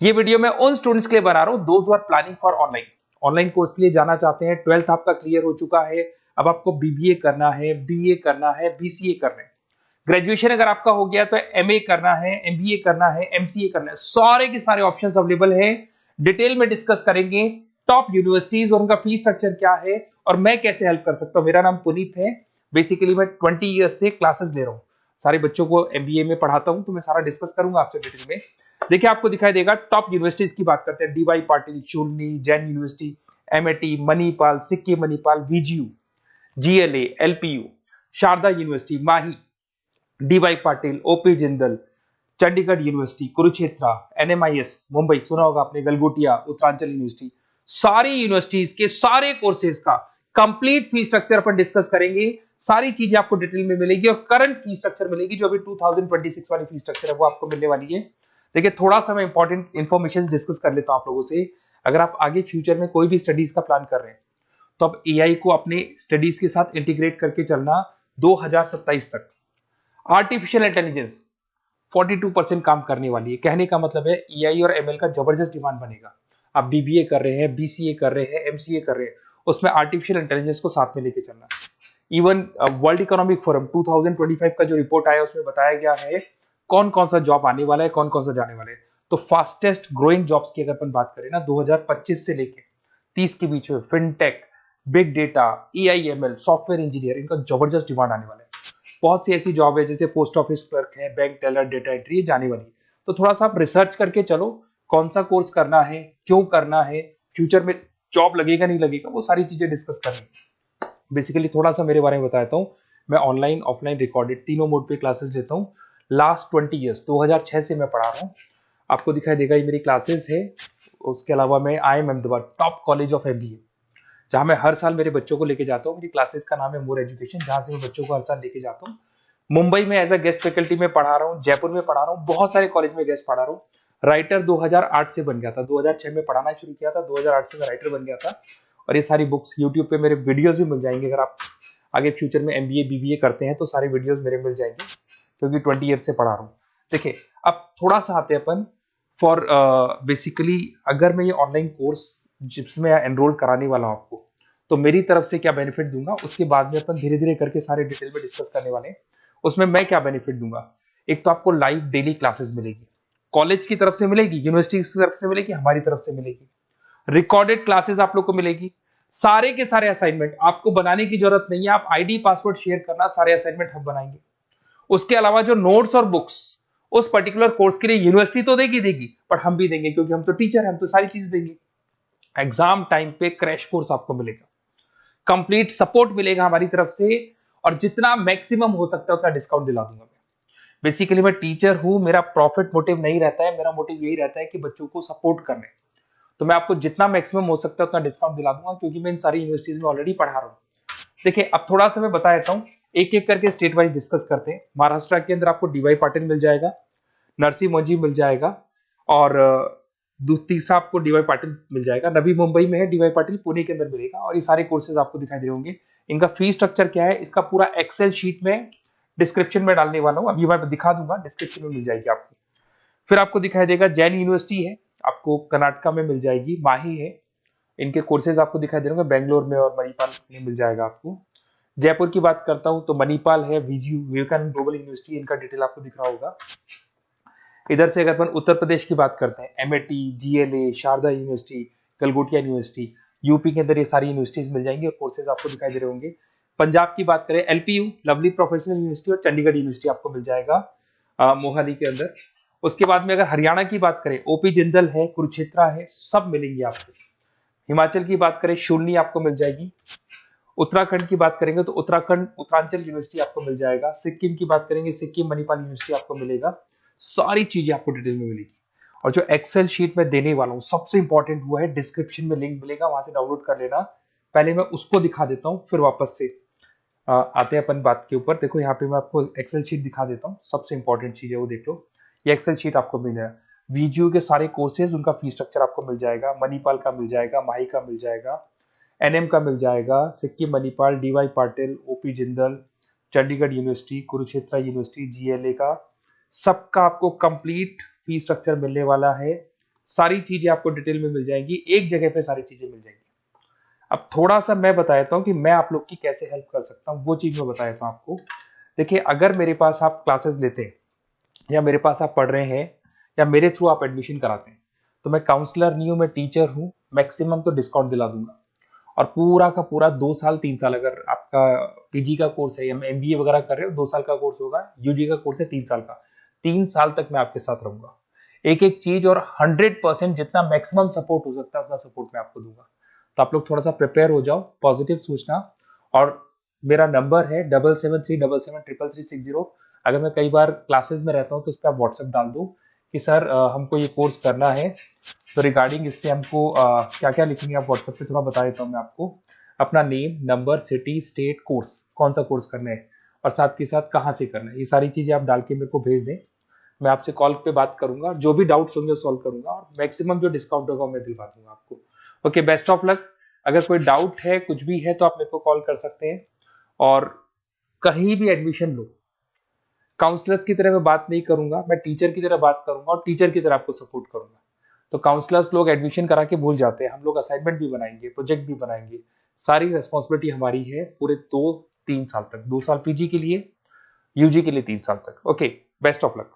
ये वीडियो मैं उन स्टूडेंट्स के लिए बना रहा हूं those who are planning for online online course के लिए जाना चाहते हैं। 12th आपका क्लियर हो चुका है, अब आपको बीबीए करना है, बीए करना है, बीसीए करना है। ग्रेजुएशन अगर आपका हो गया तो एमए करना है, एमबीए करना है, एमसीए करना है। सारे के सारे ऑप्शंस अवेलेबल हैं। डिटेल में डिस्कस करेंगे टॉप यूनिवर्सिटीज और उनका फीस स्ट्रक्चर क्या है और मैं कैसे हेल्प कर सकता हूं। मेरा नाम पुनीत है। बेसिकली मैं 20 ईयर्स से क्लासेस ले रहा हूं, सारे बच्चों को एमबीए में पढ़ाता हूं, तो मैं सारा डिस्कस करूंगा आपसे डिटेल में। देखिए आपको दिखाई देगा टॉप यूनिवर्सिटीज की बात करते हैं। DY Patil, Shoolini, Jain university, MIT, Manipal, Sikkim Manipal, VGU, GLA, LPU, Sharda university, माही, DY Patil, OP Jindal, Chandigarh university, Kurukshetra, NMIS Mumbai सुना होगा आपने, गलगोटिया, उत्तरांचल यूनिवर्सिटी। सारी यूनिवर्सिटीज के सारे कोर्सेज का कंप्लीट फी स्ट्रक्चर अपन डिस्कस करेंगे। सारी चीजें आपको डिटेल में मिलेगी और करंट फी स्ट्रक्चर मिलेगी, जो अभी 2026 वाली फी स्ट्रक्चर है वो आपको मिलने वाली है। देखिए थोड़ा सा मैं इंपॉर्टेंट इन्फॉर्मेशन डिस्कस कर लेता हूं आप लोगों से। अगर आप आगे फ्यूचर में कोई भी स्टडीज का प्लान कर रहे हैं तो आप एआई को अपने स्टडीज के साथ इंटीग्रेट करके चलना। 2027 तक आर्टिफिशियल इंटेलिजेंस 42% काम करने वाली है। कहने का मतलब है एआई और एमएल का जबरदस्त डिमांड बनेगा। आप बीबीए कर रहे हैं, बीसीए कर रहे हैं, एमसीए कर रहे हैं, उसमें आर्टिफिशियल इंटेलिजेंस को साथ में लेके चलना। इवन वर्ल्ड इकोनॉमिक फोरम 2025 का जो रिपोर्ट आया उसमें बताया गया है कौन कौन सा जॉब आने वाला है, कौन कौन सा जाने वाला है। तो फास्टेस्ट ग्रोइंग जॉब्स की अगर अपन बात करें ना 2025 से लेके 30 के बीच में fintech, big data, AIML, software engineer, इनका जबरदस्त डिमांड आने वाला है। बहुत सी ऐसी जॉब है जैसे पोस्ट ऑफिस क्लर्क है, बैंक टेलर, डेटा एंट्री, जाने वाली है। तो थोड़ा सा आप रिसर्च करके चलो कौन सा कोर्स करना है, क्यों करना है, फ्यूचर में जॉब लगेगा नहीं लगेगा, वो सारी चीजें डिस्कस करेंगे। बेसिकली थोड़ा सा मेरे बारे में बताता हूँ। मैं ऑनलाइन ऑफलाइन रिकॉर्डेड तीनों मोड पे क्लासेस लेता हूँ। लास्ट 20 ईयर्स 2006 से मैं पढ़ा रहा हूँ। आपको दिखाई देगा ये मेरी क्लासेस है। उसके अलावा मैं IIM Ahmedabad top college of MBA, जहां मैं हर साल मेरे बच्चों को लेके जाता हूँ। मेरी क्लासेस का नाम है मोर एजुकेशन, जहां से मैं बच्चों को हर साल लेके जाता हूँ। मुंबई में एज अ गेस्ट फैकल्टी में पढ़ा रहा हूँ, जयपुर में पढ़ा रहा हूँ, बहुत सारे कॉलेज में गेस्ट पढ़ा रहा हूँ। राइटर 2008 से बन गया था, 2006 में पढ़ाना शुरू किया था, 2008 से मैं राइटर बन गया था। और ये सारी बुक्स यूट्यूब पे मेरे वीडियोस भी मिल जाएंगे। अगर आप आगे फ्यूचर में एमबीए बीबीए करते हैं तो सारे वीडियोस मेरे मिल जाएंगे, क्योंकि 20 ईयर से पढ़ा रहा हूँ। देखिए अब थोड़ा सा आते हैं अपन फॉर बेसिकली अगर मैं ये ऑनलाइन कोर्स जिसमें एनरोल कराने वाला हूँ आपको, तो मेरी तरफ से क्या बेनिफिट दूंगा उसके बाद में अपन धीरे धीरे करके सारे डिटेल में डिस्कस करने वाले हैं। उसमें मैं क्या बेनिफिट दूंगा, एक तो आपको लाइव डेली क्लासेस मिलेगी, कॉलेज की तरफ से मिलेगी, यूनिवर्सिटी की तरफ से मिलेगी, हमारी तरफ से मिलेगी। रिकॉर्डेड क्लासेस आप लोग को मिलेगी। सारे के सारे असाइनमेंट आपको बनाने की जरूरत नहीं है, आप आईडी पासवर्ड शेयर करना, सारे असाइनमेंट हम बनाएंगे। उसके अलावा जो नोट्स और बुक्स उस पर्टिकुलर कोर्स के लिए यूनिवर्सिटी तो देगी देगी, पर हम भी देंगे, क्योंकि हम तो टीचर हैं, हम तो सारी चीजें देंगे। एग्जाम टाइम पे क्रैश कोर्स आपको मिलेगा, कंप्लीट सपोर्ट मिलेगा हमारी तरफ से, और जितना मैक्सिमम हो सकता है उतना डिस्काउंट दिला दूंगा मैं। बेसिकली मैं टीचर हूं, मेरा प्रॉफिट मोटिव नहीं रहता है, मेरा मोटिव यही रहता है कि बच्चों को सपोर्ट करने। तो मैं आपको जितना मैक्सिमम हो सकता है उतना डिस्काउंट दिला दूंगा, क्योंकि मैं इन सारी यूनिवर्सिटीज में ऑलरेडी पढ़ा रहा हूँ। देखिए अब थोड़ा सा मैं बता देता हूँ, एक एक करके स्टेट वाइज डिस्कस करते हैं। महाराष्ट्र के अंदर आपको डीवाई पाटिल मिल जाएगा, नरसी मोंजी मिल जाएगा, और तीसरा आपको डीवाई पाटिल मिल जाएगा। नवी मुंबई में है डीवाई पाटिल, पुणे के अंदर मिलेगा। और ये सारे कोर्सेज आपको दिखाई दे रहे होंगे। इनका फी स्ट्रक्चर क्या है, इसका पूरा एक्सेल शीट में डिस्क्रिप्शन में डालने वाला हूँ, अभी मैं दिखा दूंगा, डिस्क्रिप्शन में मिल जाएगी आपको। फिर आपको दिखाई देगा जैन यूनिवर्सिटी है, आपको कर्नाटका में मिल जाएगी, माही है, इनके कोर्सेज आपको दिखाई दे रहे होंगे, बेंगलोर में और मणिपाल में मिल जाएगा आपको। जयपुर की बात करता हूं तो मणिपाल है, वीजीयू, विवेकानंद ग्लोबल यूनिवर्सिटी, इनका डिटेल आपको दिख रहा होगा। इधर से अगर अपन उत्तर प्रदेश की बात करते हैं, MAT, GLA, Sharda university, Galgotias university, UP के अंदर ये सारी यूनिवर्सिटीज मिल जाएंगी और कोर्सेज आपको दिखाई दे रहे होंगे। पंजाब की बात करें, एलपीयू, लवली प्रोफेशनल यूनिवर्सिटी, और चंडीगढ़ यूनिवर्सिटी आपको मिल जाएगा मोहाली के अंदर। उसके बाद में अगर हरियाणा की बात करें, ओपी जिंदल है, कुरुक्षेत्र है, सब मिलेंगे आपको। हिमाचल की बात करें, शूलनी आपको मिल जाएगी। उत्तराखंड की बात करेंगे तो उत्तराखंड उत्तरांचल यूनिवर्सिटी आपको मिल जाएगा। सिक्किम की बात करेंगे, सिक्किम मणिपाल यूनिवर्सिटी आपको मिलेगा। सारी चीजें आपको डिटेल में मिलेगी। और जो एक्सेल शीट में देने वाला हूँ सबसे इंपॉर्टेंट वो है, डिस्क्रिप्शन में लिंक मिलेगा, वहां से डाउनलोड कर लेना। पहले मैं उसको दिखा देता हूँ, फिर वापस से आते हैं अपन बात के ऊपर। देखो यहाँ पे मैं आपको एक्सेल शीट दिखा देता हूँ, सबसे इंपॉर्टेंट चीज है वो देख लो। ये एक्सेल शीट आपको मिल जाएगा। वीजीयू के सारे कोर्सेज, उनका फी स्ट्रक्चर आपको मिल जाएगा, मणिपाल का मिल जाएगा, माही का मिल जाएगा, एनएम का मिल जाएगा, Sikkim Manipal, DY Patil, OP Jindal, Chandigarh university, Kurukshetra university, GLA का, सबका आपको कंप्लीट फी स्ट्रक्चर मिलने वाला है। सारी चीजें आपको डिटेल में मिल जाएंगी, एक जगह पे सारी चीजें मिल जाएंगी। अब थोड़ा सा मैं बता देता हूँ कि मैं आप लोग की कैसे हेल्प कर सकता हूँ, वो चीज मैं बता देता हूँ आपको। देखिए, अगर मेरे पास आप क्लासेस लेते हैं या मेरे पास आप पढ़ रहे हैं या मेरे थ्रू आप एडमिशन कराते हैं, तो मैं काउंसलर नहीं हूँ, मैं टीचर हूँ, मैक्सिमम तो डिस्काउंट दिला दूंगा। और पूरा का पूरा 2 साल 3 साल, अगर आपका पीजी का कोर्स है या एमबीए वगैरह कर रहे हो, 2 साल का कोर्स होगा, यूजी का कोर्स है 3 साल का, 3 साल तक मैं आपके साथ रहूंगा। एक एक चीज और 100% जितना मैक्सिमम सपोर्ट हो सकता है उतना सपोर्ट मैं आपको दूंगा। तो आप लोग थोड़ा सा प्रिपेयर हो जाओ, पॉजिटिव सोचना। और मेरा नंबर है 7737733360। अगर मैं कई बार क्लासेस में रहता हूँ तो उस पर आप व्हाट्सएप डाल दो कि सर हमको ये कोर्स करना है, तो रिगार्डिंग इससे हमको क्या क्या लिखेंगे आप व्हाट्सएप पे थोड़ा बता देता हूँ मैं आपको। अपना name, number, city, state, course, कौन सा कोर्स करना है और साथ के साथ कहाँ से करना है, ये सारी चीजें आप डाल के मेरे को भेज दें। मैं आपसे कॉल पे बात करूंगा, जो भी डाउट्स होंगे सॉल्व करूंगा और मैक्सिमम जो डिस्काउंट होगा मैं दिलवा दूंगा आपको। Okay, best of luck. अगर कोई डाउट है, कुछ भी है, तो आप मेरे को कॉल कर सकते हैं। और कहीं भी एडमिशन लो, काउंसलर्स की तरह मैं बात नहीं करूंगा, मैं टीचर की तरह बात करूंगा और टीचर की तरह आपको सपोर्ट करूंगा। तो काउंसलर्स लोग एडमिशन करा के भूल जाते हैं, हम लोग असाइनमेंट भी बनाएंगे, प्रोजेक्ट भी बनाएंगे। सारी रेस्पॉन्सिबिलिटी हमारी है पूरे 2-3 साल तक, 2 साल पीजी के लिए, यूजी के लिए 3 साल तक। Okay, best of luck.